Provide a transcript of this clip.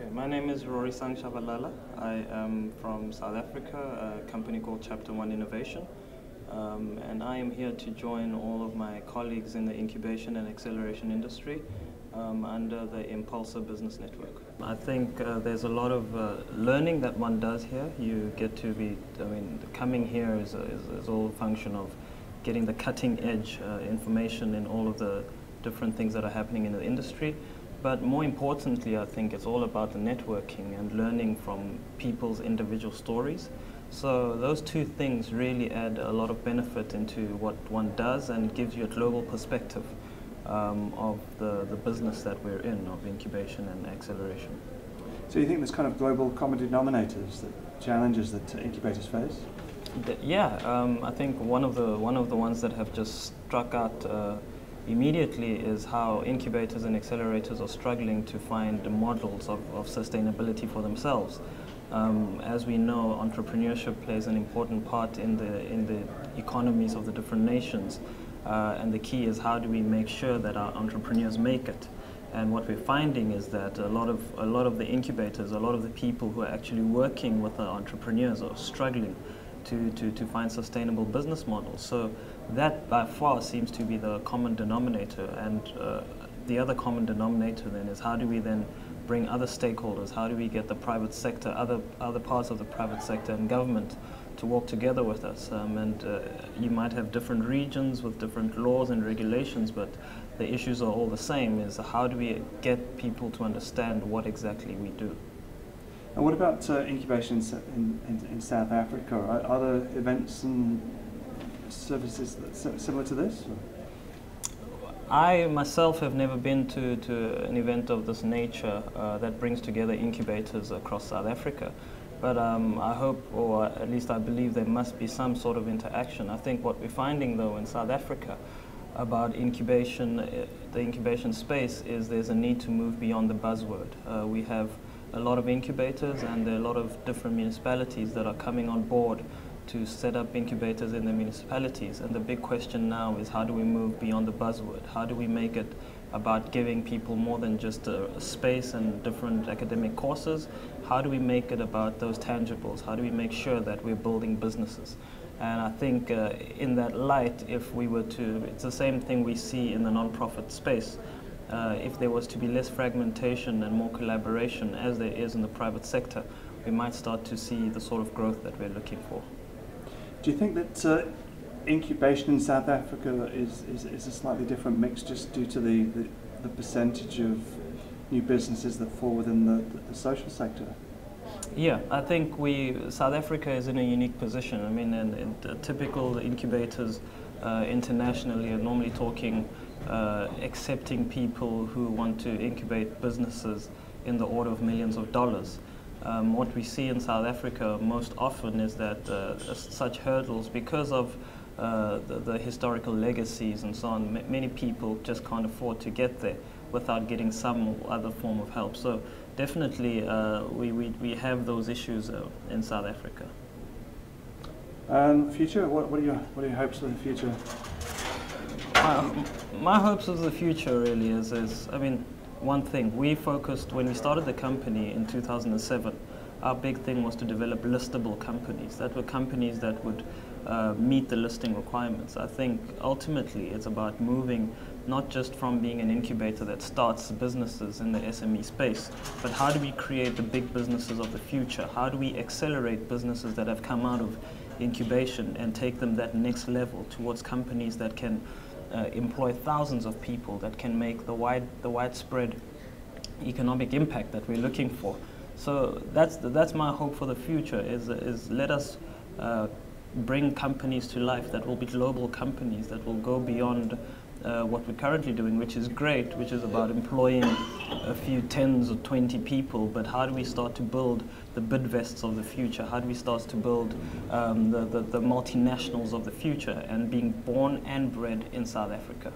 Okay, my name is Rory Tshabalala. I am from South Africa, a company called Chapter 1 Innovation. And I am here to join all of my colleagues in the incubation and acceleration industry under the Impulsor Business Network. I think there's a lot of learning that one does here. You get to be, coming here is all a function of getting the cutting edge information in all of the different things that are happening in the industry. But more importantly, I think it's all about the networking and learning from people's individual stories. So those two things really add a lot of benefit into what one does and gives you a global perspective of the business that we're in, of incubation and acceleration. So you think there's kind of global common denominators, challenges that incubators face? I think one of the ones that have just struck out immediately is how incubators and accelerators are struggling to find models of sustainability for themselves. As we know, entrepreneurship plays an important part in the economies of the different nations, and the key is how do we make sure that our entrepreneurs make it. And what we're finding is that a lot of the incubators, a lot of the people who are actually working with the entrepreneurs are struggling to find sustainable business models. So that by far seems to be the common denominator, and the other common denominator then is how do we then bring other stakeholders, how do we get the private sector, other parts of the private sector and government to work together with us. You might have different regions with different laws and regulations, but the issues are all the same, is how do we get people to understand what exactly we do. And what about incubation in South Africa? Are there events and services similar to this? I myself have never been to an event of this nature that brings together incubators across South Africa. But I hope, or at least I believe, there must be some sort of interaction. I think what we're finding though in South Africa about incubation, the incubation space, is there's a need to move beyond the buzzword. We have a lot of incubators, and there are a lot of different municipalities that are coming on board to set up incubators in the municipalities. And the big question now is how do we move beyond the buzzword? How do we make it about giving people more than just a space and different academic courses? How do we make it about those tangibles? How do we make sure that we're building businesses? And I think in that light, if we were to, it's the same thing we see in the non-profit space. If there was to be less fragmentation and more collaboration, as there is in the private sector, we might start to see the sort of growth that we're looking for. Do you think that incubation in South Africa is a slightly different mix just due to the percentage of new businesses that fall within the social sector? Yeah, I think South Africa is in a unique position. I mean, in typical incubators internationally are normally talking accepting people who want to incubate businesses in the order of millions of dollars. What we see in South Africa most often is that such hurdles, because of the historical legacies and so on, many people just can't afford to get there without getting some other form of help. So definitely we have those issues in South Africa. Future, what are your hopes for the future? My hopes of the future really is one thing. We focused, when we started the company in 2007, our big thing was to develop listable companies. That were companies that would meet the listing requirements. I think ultimately it's about moving not just from being an incubator that starts businesses in the SME space, but how do we create the big businesses of the future? How do we accelerate businesses that have come out of incubation and take them that next level towards companies that can employ thousands of people, that can make the widespread economic impact that we're looking for. So that's my hope for the future, is let us bring companies to life that will be global companies, that will go beyond what we're currently doing, which is great, which is about employing a few tens or 20 people, but how do we start to build the Bidvests of the future? How do we start to build the multinationals of the future, and being born and bred in South Africa?